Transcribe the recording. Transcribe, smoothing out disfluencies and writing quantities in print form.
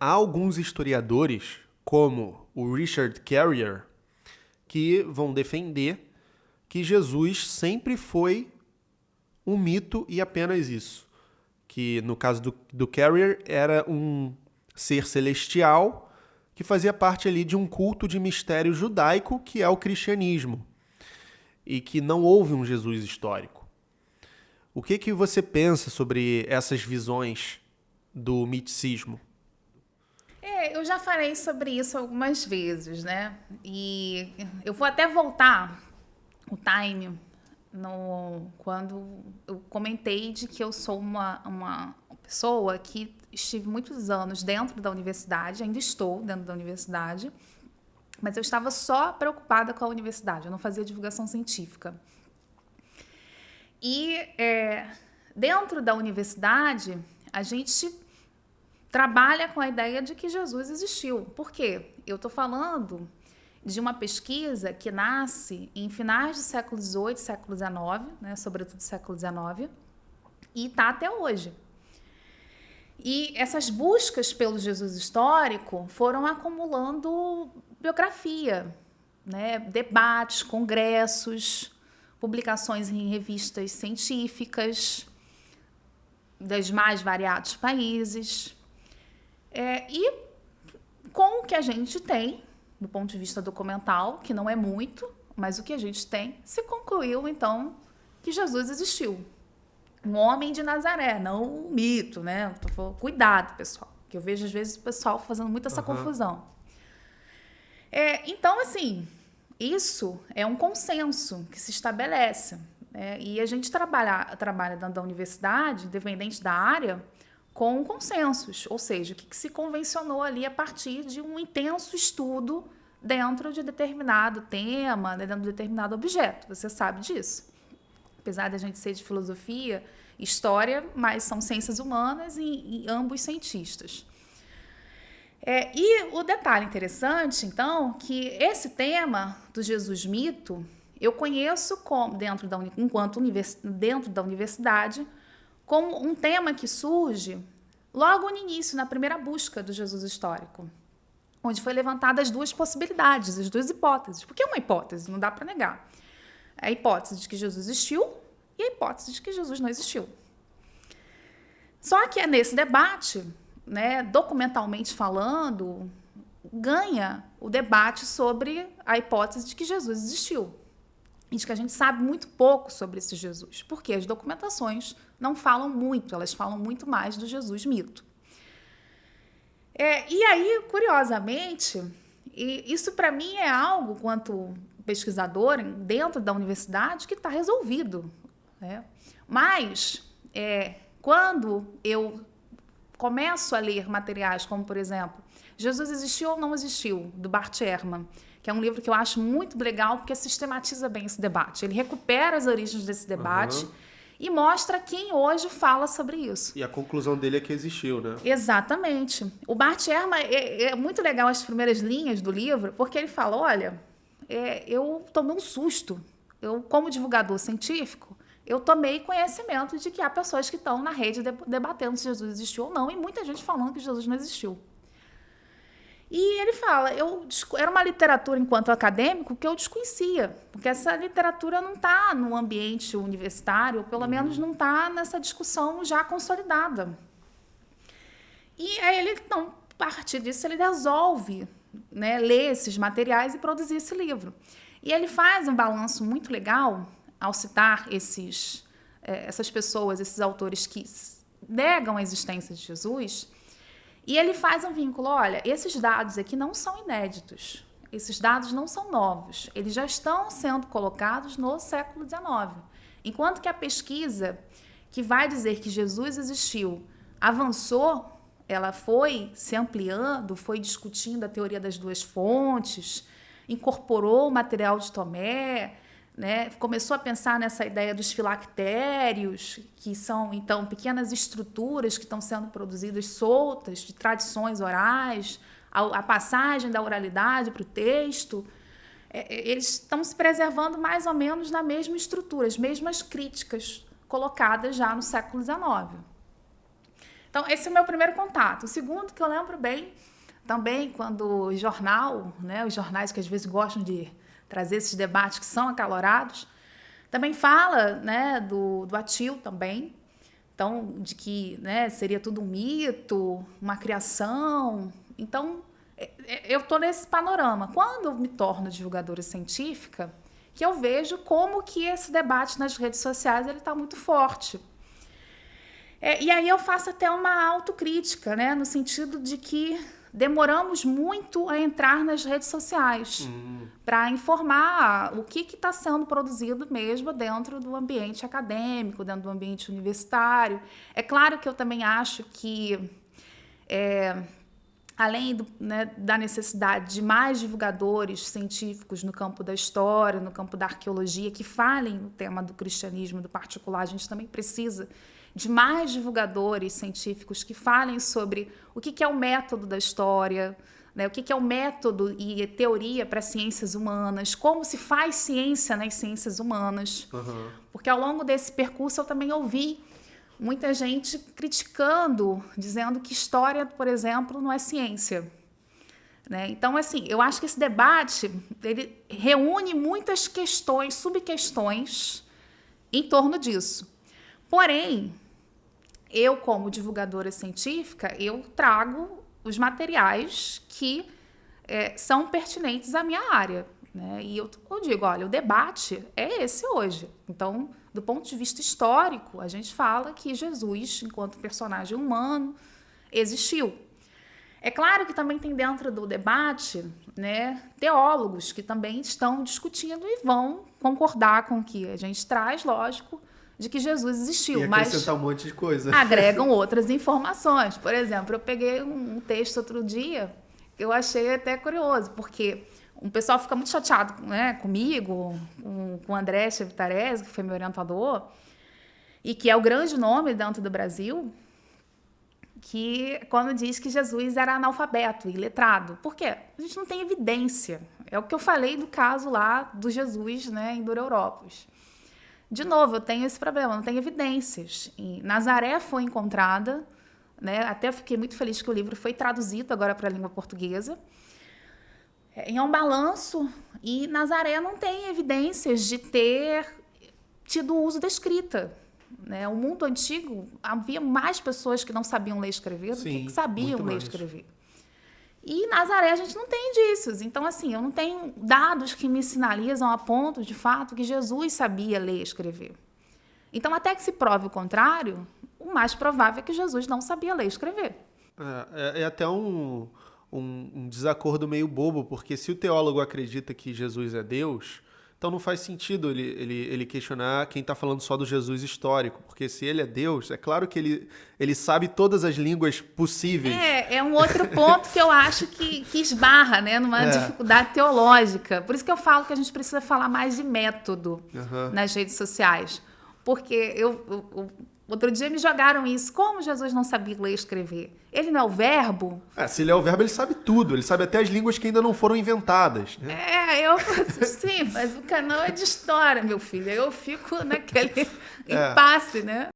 há alguns historiadores, como o Richard Carrier, que vão defender que Jesus sempre foi um mito e apenas isso. Que no caso do Carrier era um ser celestial que fazia parte ali de um culto de mistério judaico que é o cristianismo e que não houve um Jesus histórico. O que você pensa sobre essas visões do miticismo? Eu já falei sobre isso algumas vezes, né? E eu vou até voltar o time quando eu comentei de que eu sou uma pessoa que estive muitos anos dentro da universidade, ainda estou dentro da universidade, mas eu estava só preocupada com a universidade, eu não fazia divulgação científica. E dentro da universidade, a gente trabalha com a ideia de que Jesus existiu. Por quê? Eu estou falando de uma pesquisa que nasce em finais do século XVIII, século XIX, né, sobretudo século XIX, e está até hoje. E essas buscas pelo Jesus histórico foram acumulando biografia, né, debates, congressos, publicações em revistas científicas dos mais variados países. E com o que a gente tem, do ponto de vista documental, que não é muito, mas o que a gente tem, se concluiu, então, que Jesus existiu. Um homem de Nazaré, não um mito, né? Cuidado, pessoal, que eu vejo, às vezes, o pessoal fazendo muito essa confusão. Então, assim, isso é um consenso que se estabelece. E a gente trabalha dentro da universidade, independente da área, com consensos, ou seja, o que se convencionou ali a partir de um intenso estudo dentro de determinado tema, né, dentro de determinado objeto. Você sabe disso. Apesar da gente ser de filosofia, história, mas são ciências humanas e ambos cientistas. E o detalhe interessante, então, que esse tema do Jesus mito, eu conheço dentro da universidade, como um tema que surge logo no início, na primeira busca do Jesus histórico, onde foi levantadas as duas possibilidades, as duas hipóteses. Porque é uma hipótese, não dá para negar. A hipótese de que Jesus existiu e a hipótese de que Jesus não existiu. Só que nesse debate, né, documentalmente falando, ganha o debate sobre a hipótese de que Jesus existiu. E de que a gente sabe muito pouco sobre esse Jesus, porque as documentações não falam muito, elas falam muito mais do Jesus mito. E aí, curiosamente, isso para mim é algo, quanto pesquisadora dentro da universidade, que está resolvido, né? Mas, quando eu começo a ler materiais como, por exemplo, Jesus existiu ou não existiu, do Bart Ehrman, que é um livro que eu acho muito legal porque sistematiza bem esse debate. Ele recupera as origens desse debate e mostra quem hoje fala sobre isso. E a conclusão dele é que existiu, né? Exatamente. O Bart Ehrman é muito legal as primeiras linhas do livro, porque ele fala, olha, eu tomei um susto. Eu, como divulgador científico, eu tomei conhecimento de que há pessoas que estão na rede debatendo se Jesus existiu ou não, e muita gente falando que Jesus não existiu. E ele fala, era uma literatura, enquanto acadêmico, que eu desconhecia, porque essa literatura não está no ambiente universitário, ou pelo menos não está nessa discussão já consolidada. E aí ele, a partir disso, ele resolve, né, ler esses materiais e produzir esse livro. E ele faz um balanço muito legal ao citar essas pessoas, esses autores que negam a existência de Jesus. E ele faz um vínculo, olha, esses dados aqui não são inéditos, esses dados não são novos, eles já estão sendo colocados no século XIX. Enquanto que a pesquisa que vai dizer que Jesus existiu avançou, ela foi se ampliando, foi discutindo a teoria das duas fontes, incorporou o material de Tomé, né? Começou a pensar nessa ideia dos filactérios, que são, então, pequenas estruturas que estão sendo produzidas soltas, de tradições orais, a passagem da oralidade para o texto. Eles estão se preservando mais ou menos na mesma estrutura, as mesmas críticas colocadas já no século XIX. Então, esse é o meu primeiro contato. O segundo, que eu lembro bem, também quando o jornal, né, os jornais que às vezes gostam de trazer esses debates que são acalorados, também fala, né, do Atil também, então, de que, né, seria tudo um mito, uma criação. Então, eu estou nesse panorama. Quando eu me torno divulgadora científica, que eu vejo como que esse debate nas redes sociais está muito forte. E aí eu faço até uma autocrítica, né, no sentido de que demoramos muito a entrar nas redes sociais para informar o que está sendo produzido mesmo dentro do ambiente acadêmico, dentro do ambiente universitário. É claro que eu também acho que, além da necessidade de mais divulgadores científicos no campo da história, no campo da arqueologia, que falem no tema do cristianismo, do particular, a gente também precisa de mais divulgadores científicos que falem sobre o que é o método da história, né? O que é o método e teoria para ciências humanas, como se faz ciência nas ciências humanas. Porque ao longo desse percurso eu também ouvi muita gente criticando, dizendo que história, por exemplo, não é ciência. Né? Então, assim, eu acho que esse debate ele reúne muitas questões, subquestões em torno disso. Porém, eu, como divulgadora científica, eu trago os materiais que são pertinentes à minha área. Né? E eu digo, olha, o debate é esse hoje. Então, do ponto de vista histórico, a gente fala que Jesus, enquanto personagem humano, existiu. É claro que também tem dentro do debate, né, teólogos que também estão discutindo e vão concordar com o que a gente traz, lógico, de que Jesus existiu, mas um monte de coisa. Agregam outras informações. Por exemplo, eu peguei um texto outro dia que eu achei até curioso, porque o pessoal fica muito chateado, né, comigo, com o André Chevitarese, que foi meu orientador, e que é o grande nome dentro do Brasil, que quando diz que Jesus era analfabeto e letrado. Por quê? A gente não tem evidência. É o que eu falei do caso lá do Jesus, né, em Dureirópolis. De novo, eu tenho esse problema, não tenho evidências. Em Nazaré foi encontrada, né, até fiquei muito feliz que o livro foi traduzido agora para a língua portuguesa, em um balanço, e Nazaré não tem evidências de ter tido o uso da escrita. Né? O mundo antigo, havia mais pessoas que não sabiam ler e escrever do que sabiam ler e escrever. E Nazaré a gente não tem indícios. Então, assim, eu não tenho dados que me sinalizam a ponto, de fato, que Jesus sabia ler e escrever. Então, até que se prove o contrário, o mais provável é que Jesus não sabia ler e escrever. É até um desacordo meio bobo, porque se o teólogo acredita que Jesus é Deus, então não faz sentido ele questionar quem está falando só do Jesus histórico, porque se ele é Deus, é claro que ele sabe todas as línguas possíveis. É um outro ponto que eu acho que esbarra, né, numa dificuldade teológica. Por isso que eu falo que a gente precisa falar mais de método nas redes sociais. Porque outro dia me jogaram isso. Como Jesus não sabia ler e escrever? Ele não é o verbo? Se ele é o verbo, ele sabe tudo. Ele sabe até as línguas que ainda não foram inventadas. Né? Sim, mas o canal é de história, meu filho. Eu fico naquele impasse, né?